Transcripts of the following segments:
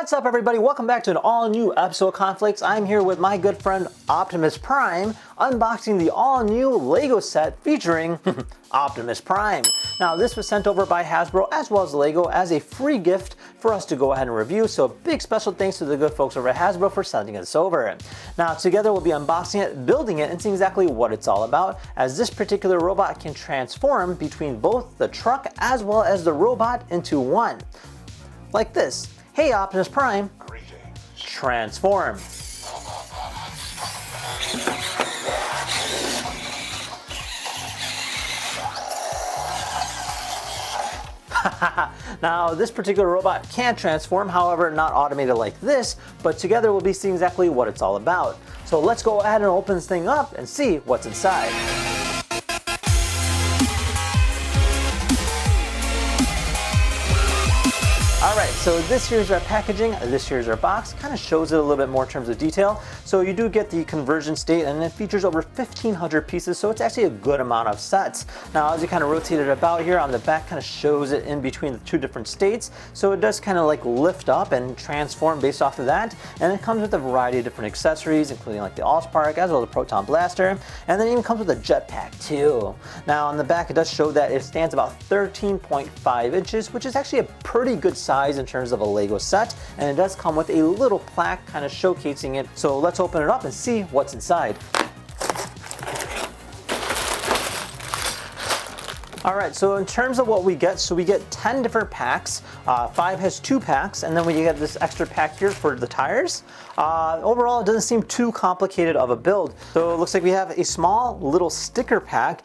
What's up, everybody? Welcome back to an all-new episode of Conflicts. I'm here with my good friend Optimus Prime, unboxing the all-new LEGO set featuring Optimus Prime. Now, this was sent over by Hasbro as well as LEGO as a free gift for us to go ahead and review, so big special thanks to the good folks over at Hasbro for sending us over. Now, together we'll be unboxing it, building it, and seeing exactly what it's all about, as this particular robot can transform between both the truck as well as the robot into one. Like this. Hey Optimus Prime, transform. Now, this particular robot can transform, however, not automated like this, but together we'll be seeing exactly what it's all about. So let's go ahead and open this thing up and see what's inside. Alright, so this here's our packaging, this here's our box, kind of shows it a little bit more in terms of detail. So you do get the conversion state, and it features over 1,500 pieces, so it's actually a good amount of sets. Now, as you kind of rotate it about here, on the back kind of shows it in between the two different states, so it does kind of like lift up and transform based off of that. And it comes with a variety of different accessories, including like the Allspark as well as the Proton Blaster, and then it even comes with a jetpack too. Now, on the back it does show that it stands about 13.5 inches, which is actually a pretty good size in terms of a LEGO set, and it does come with a little plaque kind of showcasing it. So let's open it up and see what's inside. Alright, so in terms of what we get, so we get 10 different packs. 5 has 2 packs, and then we get this extra pack here for the tires. Overall, it doesn't seem too complicated of a build. So it looks like we have a small little sticker pack,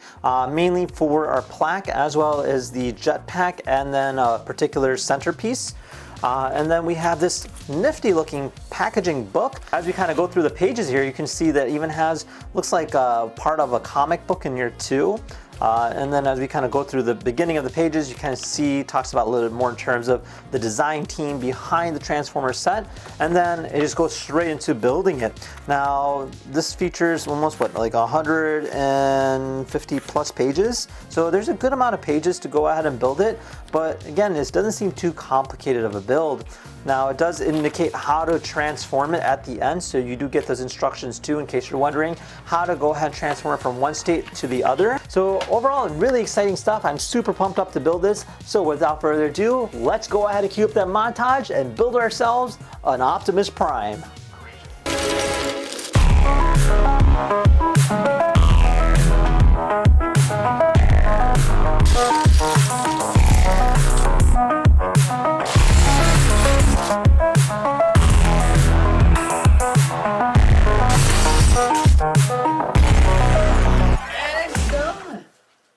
mainly for our plaque as well as the jet pack, and then a particular centerpiece. And then we have this nifty looking packaging book. As we kind of go through the pages here, you can see that it even has, looks like part of a comic book in here too. And then as we kind of go through the beginning of the pages, you kind of see, talks about a little bit more in terms of the design team behind the Transformer set, and then it just goes straight into building it. Now, this features almost like 150 plus pages, so there's a good amount of pages to go ahead and build it, but again, this doesn't seem too complicated of a build. Now, it does indicate how to transform it at the end, so you do get those instructions too, in case you're wondering how to go ahead and transform it from one state to the other. So overall, really exciting stuff. I'm super pumped up to build this. So without further ado, let's go ahead and cue up that montage and build ourselves an Optimus Prime.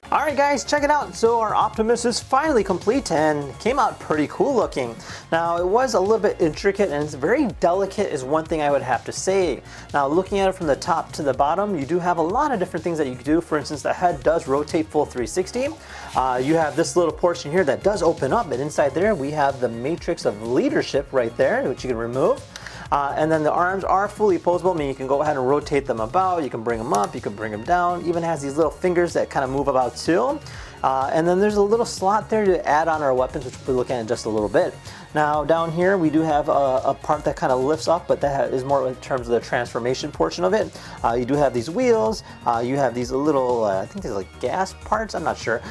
Alright guys, check it out. So our Optimus is finally complete and came out pretty cool looking. Now, it was a little bit intricate and it's very delicate is one thing I would have to say. Now, looking at it from the top to the bottom, you do have a lot of different things that you can do. For instance, the head does rotate full 360. You have this little portion here that does open up, and inside there we have the matrix of leadership right there, which you can remove. And then the arms are fully posable, meaning you can go ahead and rotate them about, you can bring them up, you can bring them down, even has these little fingers that kind of move about too. And then there's a little slot there to add on our weapons, which we'll be looking at in just a little bit. Now, down here we do have a part that kind of lifts up, but that is more in terms of the transformation portion of it. You do have these wheels, you have these little, I think these are like gas parts, I'm not sure.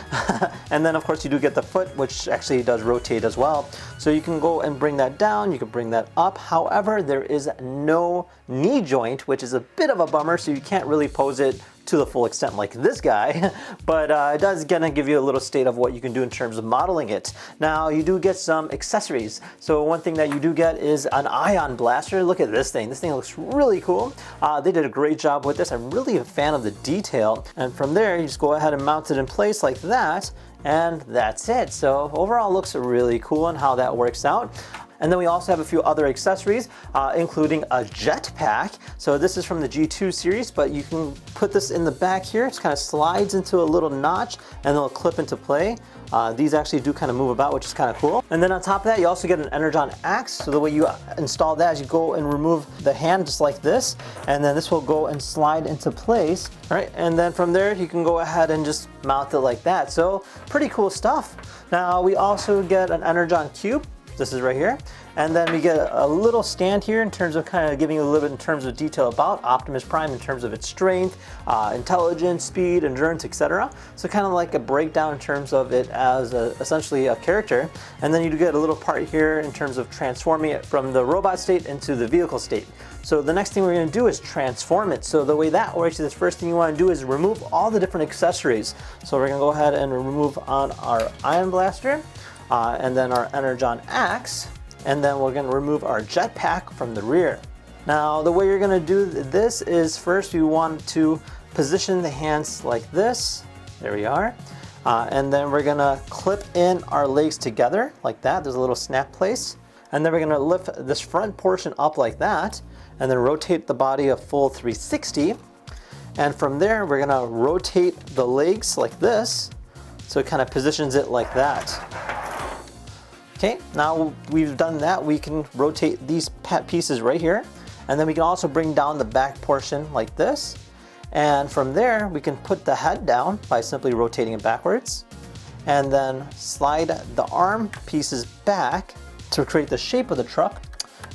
And then of course you do get the foot, which actually does rotate as well. So you can go and bring that down, you can bring that up. However, there is no knee joint, which is a bit of a bummer, so you can't really pose it to the full extent like this guy, but it does gonna give you a little state of what you can do in terms of modeling it. Now, you do get some accessories. So one thing that you do get is an ion blaster. Look at this thing. This thing looks really cool. They did a great job with this. I'm really a fan of the detail. And from there, you just go ahead and mount it in place like that, and that's it. So overall, it looks really cool and how that works out. And then we also have a few other accessories, including a jetpack. So this is from the G2 series, but you can put this in the back here. It kind of slides into a little notch and it'll clip into play. These actually do kind of move about, which is kind of cool. And then on top of that, you also get an Energon axe. So the way you install that is you go and remove the hand just like this, and then this will go and slide into place. All right, and then from there, you can go ahead and just mount it like that. So pretty cool stuff. Now we also get an Energon cube. This is right here. And then we get a little stand here in terms of kind of giving you a little bit in terms of detail about Optimus Prime in terms of its strength, intelligence, speed, endurance, etc. So kind of like a breakdown in terms of it as essentially a character. And then you do get a little part here in terms of transforming it from the robot state into the vehicle state. So the next thing we're going to do is transform it. So the way that works is the first thing you want to do is remove all the different accessories. So we're going to go ahead and remove on our Ion Blaster, and then our Energon Axe, and then we're going to remove our jetpack from the rear. Now the way you're going to do this is first you want to position the hands like this. There we are. And then we're going to clip in our legs together like that. There's a little snap place. And then we're going to lift this front portion up like that, and then rotate the body a full 360. And from there we're going to rotate the legs like this, so it kind of positions it like that. Okay, now we've done that, we can rotate these pieces right here, and then we can also bring down the back portion like this. And from there we can put the head down by simply rotating it backwards, and then slide the arm pieces back to create the shape of the truck.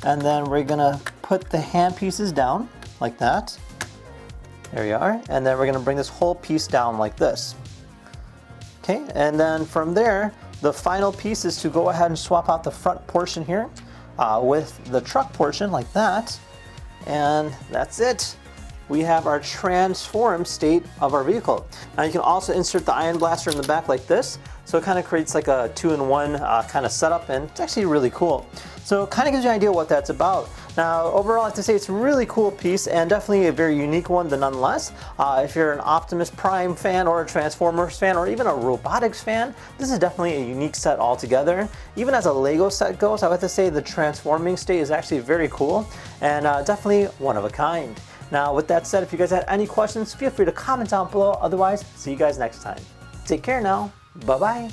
And then we're gonna put the hand pieces down like that. There we are. And then we're gonna bring this whole piece down like this. Okay, and then from there, the final piece is to go ahead and swap out the front portion here with the truck portion like that. And that's it. We have our transformed state of our vehicle. Now you can also insert the Ion Blaster in the back like this. So it kind of creates like a 2-in-1 kind of setup, and it's actually really cool. So it kind of gives you an idea what that's about. Now overall I have to say it's a really cool piece and definitely a very unique one nonetheless. If you're an Optimus Prime fan or a Transformers fan or even a robotics fan, this is definitely a unique set altogether. Even as a Lego set goes, I would have to say the transforming state is actually very cool and definitely one of a kind. Now with that said, if you guys had any questions, feel free to comment down below. Otherwise, see you guys next time. Take care now. Bye-bye.